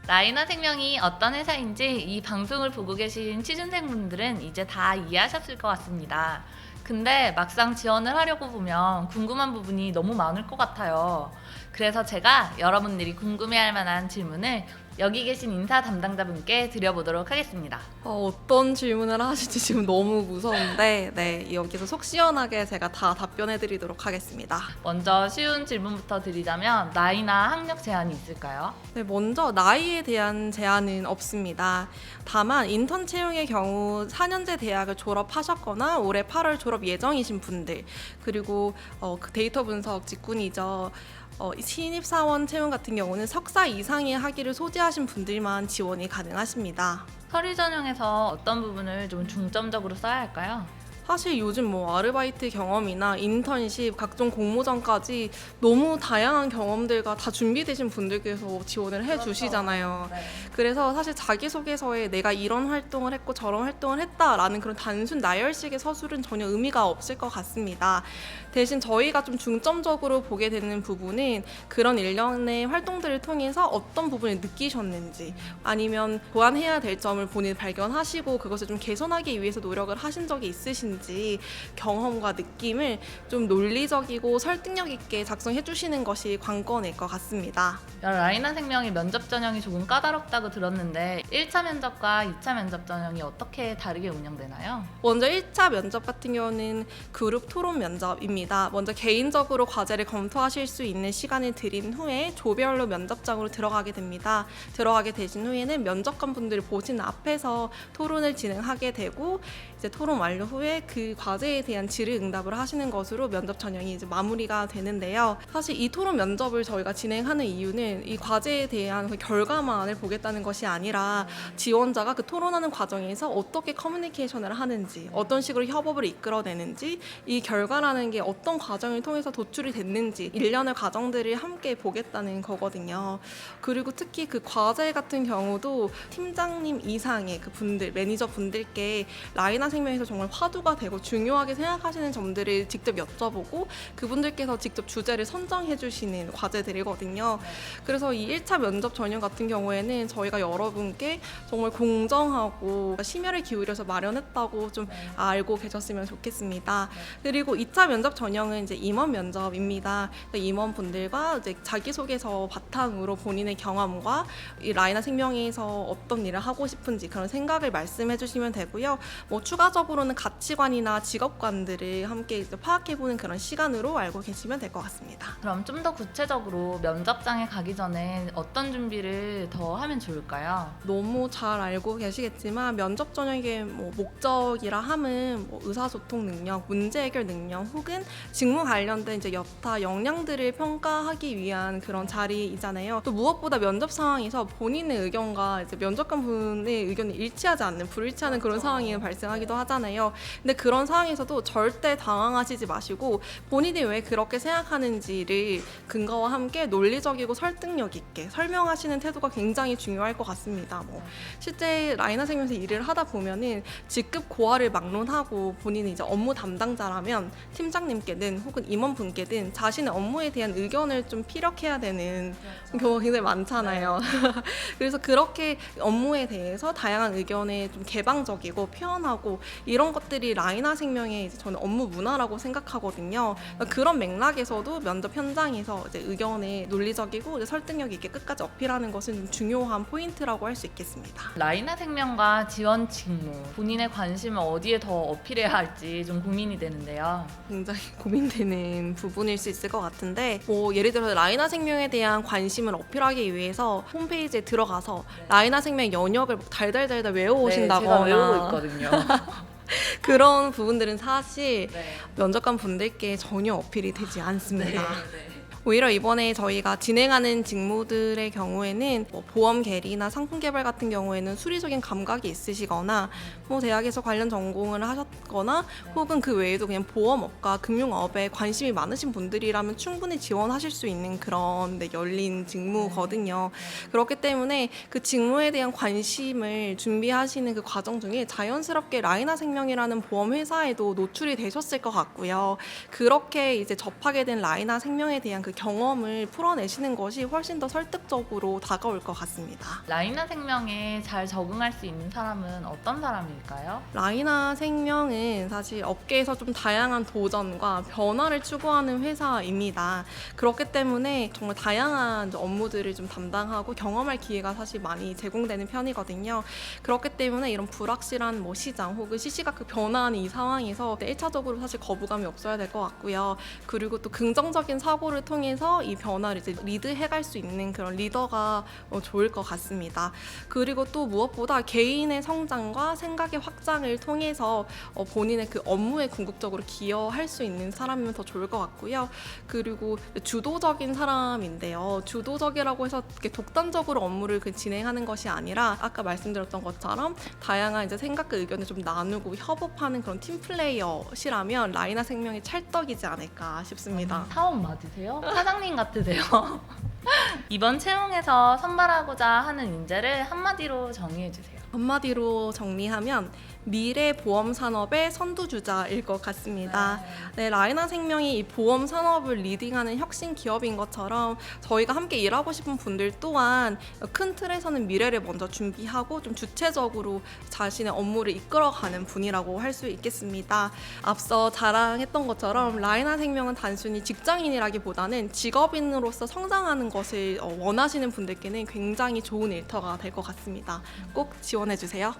라이나 생명이 어떤 회사인지 이 방송을 보고 계신 취준생분들은 이제 다 이해하셨을 것 같습니다. 근데 막상 지원을 하려고 보면 궁금한 부분이 너무 많을 것 같아요. 그래서 제가 여러분들이 궁금해할 만한 질문을 여기 계신 인사 담당자분께 드려보도록 하겠습니다. 어떤 질문을 하실지 지금 너무 무서운데 여기서 속 시원하게 제가 다 답변해 드리도록 하겠습니다. 먼저 쉬운 질문부터 드리자면 나이나 학력 제한이 있을까요? 네, 먼저 나이에 대한 제한은 없습니다. 다만 인턴 채용의 경우 4년제 대학을 졸업하셨거나 올해 8월 졸업 예정이신 분들, 그리고 그 데이터 분석 직군이죠. 신입사원 채용 같은 경우는 석사 이상의 학위를 소지하신 분들만 지원이 가능하십니다. 서류 전형에서 어떤 부분을 좀 중점적으로 써야 할까요? 사실 요즘 뭐 아르바이트 경험이나 인턴십, 각종 공모전까지 너무 다양한 경험들과 다 준비되신 분들께서 지원을 해주시잖아요. 네. 그래서 사실 자기소개서에 내가 이런 활동을 했고 저런 활동을 했다라는 그런 단순 나열식의 서술은 전혀 의미가 없을 것 같습니다. 대신 저희가 좀 중점적으로 보게 되는 부분은 그런 일련의 활동들을 통해서 어떤 부분을 느끼셨는지, 아니면 보완해야 될 점을 본인이 발견하시고 그것을 좀 개선하기 위해서 노력을 하신 적이 있으신지, 경험과 느낌을 좀 논리적이고 설득력 있게 작성해 주시는 것이 관건일 것 같습니다. 라이나 생명의 면접 전형이 조금 까다롭다고 들었는데 1차 면접과 2차 면접 전형이 어떻게 다르게 운영되나요? 먼저 1차 면접 같은 경우는 그룹 토론 면접입니다. 먼저 개인적으로 과제를 검토하실 수 있는 시간을 드린 후에 조별로 면접장으로 들어가게 됩니다. 들어가게 되신 후에는 면접관 분들을 보신 앞에서 토론을 진행하게 되고, 이제 토론 완료 후에 그 과제에 대한 질의응답을 하시는 것으로 면접 전형이 이제 마무리가 되는데요. 사실 이 토론 면접을 저희가 진행하는 이유는 이 과제에 대한 그 결과만을 보겠다는 것이 아니라 지원자가 그 토론하는 과정에서 어떻게 커뮤니케이션을 하는지, 어떤 식으로 협업을 이끌어내는지, 이 결과라는 게 어떤 과정을 통해서 도출이 됐는지 일련의 과정들을 함께 보겠다는 거거든요. 그리고 특히 그 과제 같은 경우도 팀장님 이상의 그 분들, 매니저 분들께 라이나 생명에서 정말 화두가 되고 중요하게 생각하시는 점들을 직접 여쭤보고 그분들께서 직접 주제를 선정해 주시는 과제들이거든요. 그래서 이 1차 면접 전형 같은 경우에는 저희가 여러분께 정말 공정하고 심혈을 기울여서 마련했다고 좀 알고 계셨으면 좋겠습니다. 그리고 2차 면접 전형은 이제 임원 면접입니다. 임원분들과 이제 자기소개서 바탕으로 본인의 경험과 이 라이나 생명에서 어떤 일을 하고 싶은지 그런 생각을 말씀해 주시면 되고요. 뭐 추가적으로는 가치관이나 직업관들을 함께 이제 파악해보는 그런 시간으로 알고 계시면 될 것 같습니다. 그럼 좀 더 구체적으로 면접장에 가기 전에 어떤 준비를 더 하면 좋을까요? 너무 잘 알고 계시겠지만 면접 전형의 뭐 목적이라 함은 뭐 의사소통 능력, 문제 해결 능력 혹은 직무 관련된 이제 여타 역량들을 평가하기 위한 그런 자리이잖아요. 또 무엇보다 면접 상황에서 본인의 의견과 이제 면접관 분의 의견이 일치하지 않는, 불일치하는 그런 상황이 발생하기도 하잖아요. 근데 그런 상황에서도 절대 당황하시지 마시고 본인이 왜 그렇게 생각하는지를 근거와 함께 논리적이고 설득력 있게 설명하시는 태도가 굉장히 중요할 것 같습니다. 뭐 실제 라이나 생명에서 일을 하다 보면은 직급 고하를 막론하고 본인이 이제 업무 담당자라면 팀장님께든 혹은 임원분께든 자신의 업무에 대한 의견을 좀 피력해야 되는 경우가 굉장히 많잖아요. 그래서 그렇게 업무에 대해서 다양한 의견에 좀 개방적이고 표현하고 이런 것들이 라이나 생명의 이제 저는 업무 문화라고 생각하거든요. 그러니까 그런 맥락에서도 면접 현장에서 이제 의견에 논리적이고 이제 설득력 있게 끝까지 어필하는 것은 좀 중요한 포인트라고 할 수 있겠습니다. 라이나 생명과 지원 직무, 본인의 관심을 어디에 더 어필해야 할지 좀 고민이 되는데요. 굉장히 고민되는 부분일 수 있을 것 같은데, 뭐 예를 들어서 라이나 생명에 대한 관심을 어필하기 위해서 홈페이지에 들어가서 라이나 생명 연역을 달달달달 외워오신다거나 제가 외우고 있거든요. 그런 부분들은 사실 네. 면접관 분들께 전혀 어필이 되지 않습니다. 네. 오히려 이번에 저희가 진행하는 직무들의 경우에는 뭐 보험 계리나 상품 개발 같은 경우에는 수리적인 감각이 있으시거나 뭐 대학에서 관련 전공을 하셨거나 혹은 그 외에도 그냥 보험업과 금융업에 관심이 많으신 분들이라면 충분히 지원하실 수 있는 그런 열린 직무거든요. 그렇기 때문에 그 직무에 대한 관심을 준비하시는 그 과정 중에 자연스럽게 라이나 생명이라는 보험회사에도 노출이 되셨을 것 같고요. 그렇게 이제 접하게 된 라이나 생명에 대한 그 경험을 풀어내시는 것이 훨씬 더 설득적으로 다가올 것 같습니다. 라이나 생명에 잘 적응할 수 있는 사람은 어떤 사람일까요? 라이나 생명은 사실 업계에서 좀 다양한 도전과 변화를 추구하는 회사입니다. 그렇기 때문에 정말 다양한 업무들을 좀 담당하고 경험할 기회가 사실 많이 제공되는 편이거든요. 그렇기 때문에 이런 불확실한 시장 혹은 시시각각 변화하는 이 상황에서 1차적으로 사실 거부감이 없어야 될 것 같고요. 그리고 또 긍정적인 사고를 통해서 이 변화를 이제 리드해갈 수 있는 그런 리더가 좋을 것 같습니다. 그리고 또 무엇보다 개인의 성장과 생각의 확장을 통해서 본인의 그 업무에 궁극적으로 기여할 수 있는 사람이면 더 좋을 것 같고요. 그리고 주도적인 사람인데요. 주도적이라고 해서 이렇게 독단적으로 업무를 진행하는 것이 아니라 아까 말씀드렸던 것처럼 다양한 이제 생각과 의견을 좀 나누고 협업하는 그런 팀 플레이어시라면 라이나 생명이 찰떡이지 않을까 싶습니다. 사원 맞으세요? 사장님 같으세요? 이번 채용에서 선발하고자 하는 인재를 한마디로 정의해 주세요. 한마디로 정리하면 미래 보험 산업의 선두주자일 것 같습니다. 네, 라이나 생명이 이 보험 산업을 리딩하는 혁신 기업인 것처럼 저희가 함께 일하고 싶은 분들 또한 큰 틀에서는 미래를 먼저 준비하고 좀 주체적으로 자신의 업무를 이끌어가는 분이라고 할 수 있겠습니다. 앞서 자랑했던 것처럼 라이나 생명은 단순히 직장인이라기보다는 직업인으로서 성장하는 것을 원하시는 분들께는 굉장히 좋은 일터가 될 것 같습니다. 꼭 지원해 주세요.